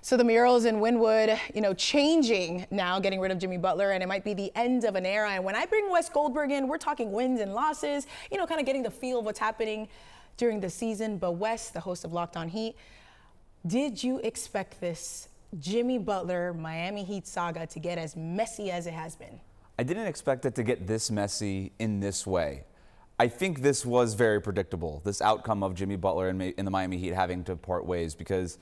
So the murals in Wynwood, changing now, getting rid of Jimmy Butler, and it might be the end of an era. And when I bring Wes Goldberg in, we're talking wins and losses, kind of getting the feel of what's happening during the season. But Wes, the host of Locked On Heat, did you expect this Jimmy Butler Miami Heat saga to get as messy as it has been? I didn't expect it to get this messy in this way. I think this was very predictable, this outcome of Jimmy Butler and the Miami Heat having to part ways, because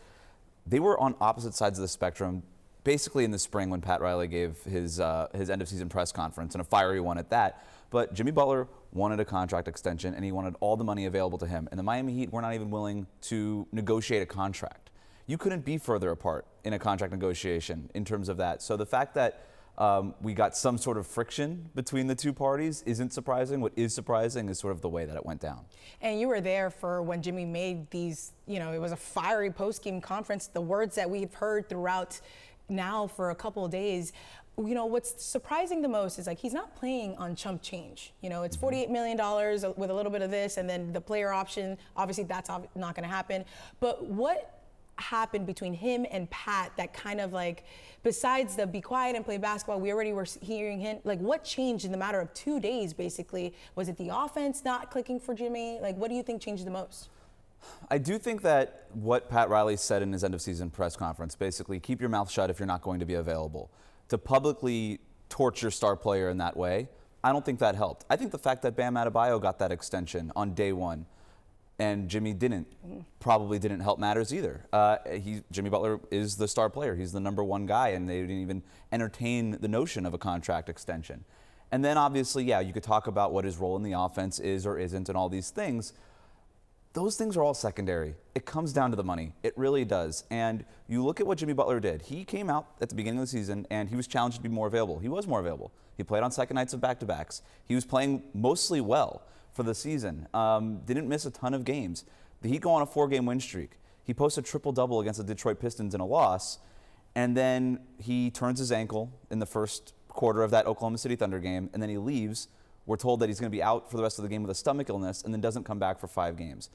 they were on opposite sides of the spectrum basically in the spring when Pat Riley gave his end-of-season press conference, and a fiery one at that. But Jimmy Butler wanted a contract extension, and he wanted all the money available to him. And the Miami Heat were not even willing to negotiate a contract. You couldn't be further apart in a contract negotiation in terms of that. So the fact that we got some sort of friction between the two parties isn't surprising. What is surprising is sort of the way that it went down. And you were there for when Jimmy made these, it was a fiery post-game conference, the words that we've heard throughout now for a couple of days. What's surprising the most is he's not playing on chump change. It's $48 million with a little bit of this, and then the player option, obviously that's not going to happen. But what happened between him and Pat that kind of besides the be quiet and play basketball, we already were hearing him, what changed in the matter of 2 days basically? Was it the offense not clicking for Jimmy? What do you think changed the most? I do think that what Pat Riley said in his end of season press conference, basically keep your mouth shut if you're not going to be available, to publicly torch your star player in that way, I don't think that helped. I think the fact that Bam Adebayo got that extension on day one and Jimmy didn't, probably didn't help matters either. Jimmy Butler is the star player. He's the number one guy, and they didn't even entertain the notion of a contract extension. And then obviously, you could talk about what his role in the offense is or isn't and all these things. Those things are all secondary. It comes down to the money. It really does. And you look at what Jimmy Butler did. He came out at the beginning of the season, and he was challenged to be more available. He was more available. He played on second nights of back-to-backs. He was playing mostly well for the season. Didn't miss a ton of games. The Heat go on a 4-game win streak. He posts a triple-double against the Detroit Pistons in a loss, and then he turns his ankle in the first quarter of that Oklahoma City Thunder game, and then he leaves. We're told that he's going to be out for the rest of the game with a stomach illness, and then doesn't come back for 5 games.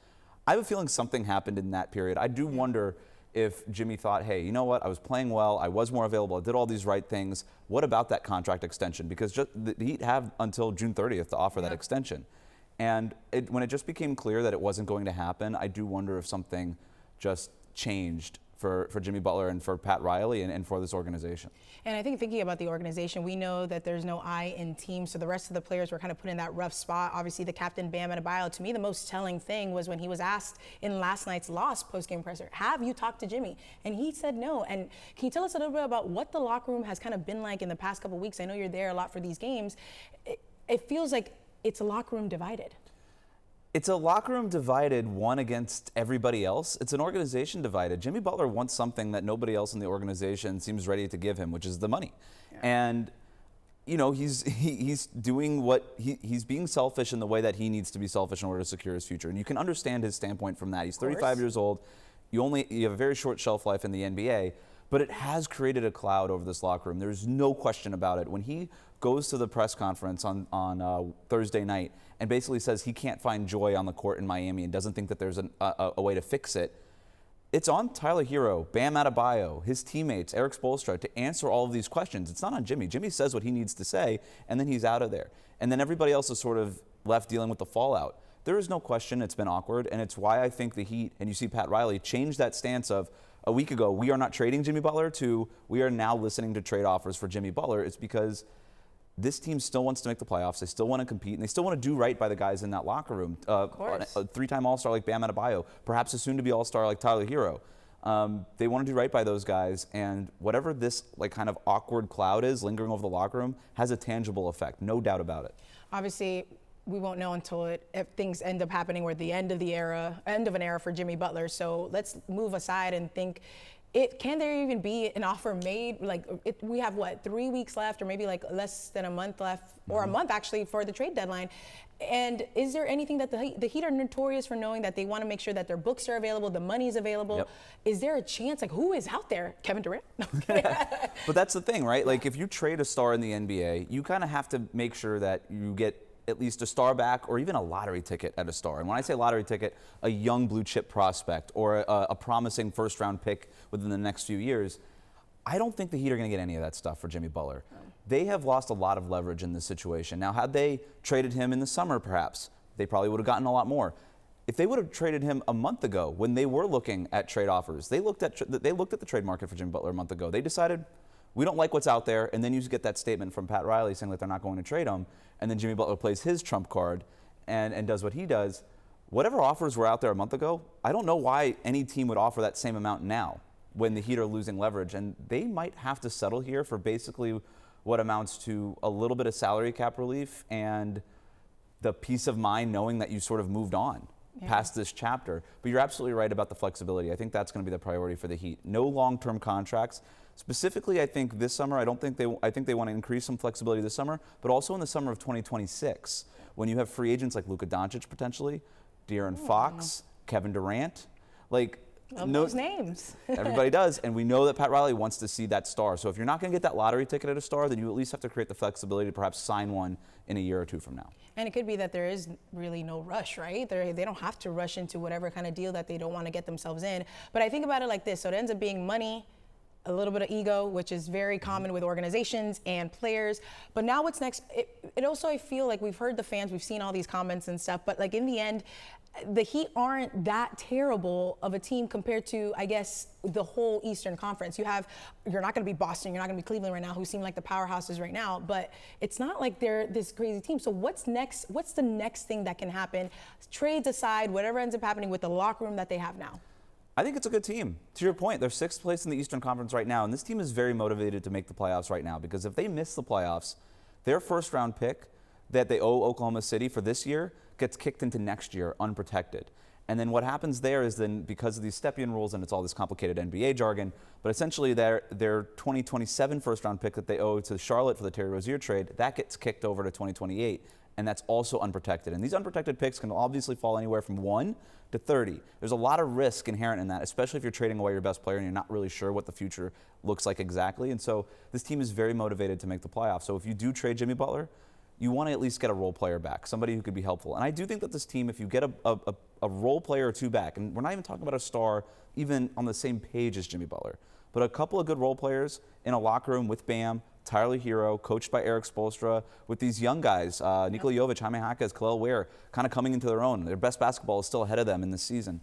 I have a feeling something happened in that period. I do wonder if Jimmy thought, hey, you know what? I was playing well. I was more available. I did all these right things. What about that contract extension? Because the Heat have until June 30th to offer that extension. And when it just became clear that it wasn't going to happen, I do wonder if something just changed for Jimmy Butler and for Pat Riley and for this organization. And I think thinking about the organization, we know that there's no I in team, so the rest of the players were kind of put in that rough spot. Obviously, the captain, Bam Adebayo, to me, the most telling thing was when he was asked in last night's loss post-game presser, have you talked to Jimmy? And he said no. And can you tell us a little bit about what the locker room has kind of been like in the past couple of weeks? I know you're there a lot for these games. It feels like it's a locker room divided. It's a locker room divided, one against everybody else. It's an organization divided. Jimmy Butler wants something that nobody else in the organization seems ready to give him, which is the money. Yeah. And, he's doing what he's being selfish in the way that he needs to be selfish in order to secure his future. And you can understand his standpoint from that. He's 35 years old. You have a very short shelf life in the NBA. But it has created a cloud over this locker room. There's no question about it. When he goes to the press conference on Thursday night and basically says he can't find joy on the court in Miami and doesn't think that there's a way to fix it, it's on Tyler Hero, Bam Adebayo, his teammates, Eric Spoelstra, to answer all of these questions. It's not on Jimmy. Jimmy says what he needs to say, and then he's out of there. And then everybody else is sort of left dealing with the fallout. There is no question it's been awkward, and it's why I think the Heat, and you see Pat Riley, change that stance of, a week ago, we are not trading Jimmy Butler, to we are now listening to trade offers for Jimmy Butler. It's because this team still wants to make the playoffs. They still want to compete, and they still want to do right by the guys in that locker room. Of course. A 3-time All-Star like Bam Adebayo, perhaps a soon-to-be All-Star like Tyler Hero. They want to do right by those guys, and whatever this kind of awkward cloud is lingering over the locker room has a tangible effect, no doubt about it. Obviously, we won't know until if things end up happening. We're at the end of an era for Jimmy Butler. So let's move aside and think, can there even be an offer made? We have 3 weeks left, or maybe less than a month left, or a month actually for the trade deadline. And is there anything that the Heat are notorious for knowing, that they want to make sure that their books are available, the money's available? Yep. Is there a chance, who is out there? Kevin Durant? But that's the thing, right? If you trade a star in the NBA, you kind of have to make sure that you get at least a star back or even a lottery ticket at a star. And when I say lottery ticket, a young blue chip prospect or a promising first round pick within the next few years, I don't think the Heat are going to get any of that stuff for Jimmy Butler. They have lost a lot of leverage in this situation. Now, had they traded him in the summer, perhaps, they probably would have gotten a lot more. If they would have traded him a month ago when they were looking at trade offers, they looked at the trade market for Jimmy Butler a month ago. They decided, we don't like what's out there, and then you get that statement from Pat Riley saying that they're not going to trade him, and then Jimmy Butler plays his trump card and does what he does. Whatever offers were out there a month ago, I don't know why any team would offer that same amount now when the Heat are losing leverage, and they might have to settle here for basically what amounts to a little bit of salary cap relief and the peace of mind knowing that you sort of moved on past this chapter. But you're absolutely right about the flexibility. I think that's going to be the priority for the Heat. No long-term contracts. Specifically, I think this summer, I think they want to increase some flexibility this summer, but also in the summer of 2026, when you have free agents like Luka Doncic potentially, De'Aaron Fox, Kevin Durant, like those names. Everybody does, and we know that Pat Riley wants to see that star. So if you're not going to get that lottery ticket at a star, then you at least have to create the flexibility to perhaps sign one in a year or two from now. And it could be that there is really no rush, right? They don't have to rush into whatever kind of deal that they don't want to get themselves in. But I think about it like this. So it ends up being money, a little bit of ego, which is very common with organizations and players. But now what's next? It also, I feel like we've heard the fans, we've seen all these comments and stuff, but like in the end, the Heat aren't that terrible of a team compared to, I guess, the whole Eastern Conference. You're not going to be Boston, you're not going to be Cleveland right now, who seem like the powerhouses right now, but it's not like they're this crazy team. So what's next? What's the next thing that can happen? Trades aside, whatever ends up happening with the locker room that they have now. I think it's a good team. To your point, they're sixth place in the Eastern Conference right now, and this team is very motivated to make the playoffs right now, because if they miss the playoffs, their first round pick that they owe Oklahoma City for this year gets kicked into next year unprotected. And then what happens there is then, because of these step-in rules, and it's all this complicated NBA jargon, but essentially their 2027 first-round pick that they owe to Charlotte for the Terry Rozier trade, that gets kicked over to 2028, and that's also unprotected. And these unprotected picks can obviously fall anywhere from 1 to 30. There's a lot of risk inherent in that, especially if you're trading away your best player and you're not really sure what the future looks like exactly. And so this team is very motivated to make the playoffs. So if you do trade Jimmy Butler, you want to at least get a role player back, somebody who could be helpful. And I do think that this team, if you get a role player or two back, and we're not even talking about a star even on the same page as Jimmy Butler, but a couple of good role players in a locker room with Bam, Tyler Hero, coached by Eric Spoelstra, with these young guys, Nikola Jovic, Jaime Jaquez, Khalil Ware, kind of coming into their own. Their best basketball is still ahead of them in this season.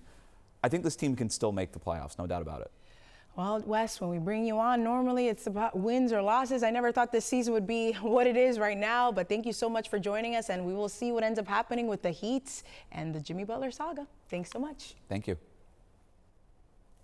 I think this team can still make the playoffs, no doubt about it. Well, Wes, when we bring you on, normally it's about wins or losses. I never thought this season would be what it is right now, but thank you so much for joining us, and we will see what ends up happening with the Heat and the Jimmy Butler saga. Thanks so much. Thank you.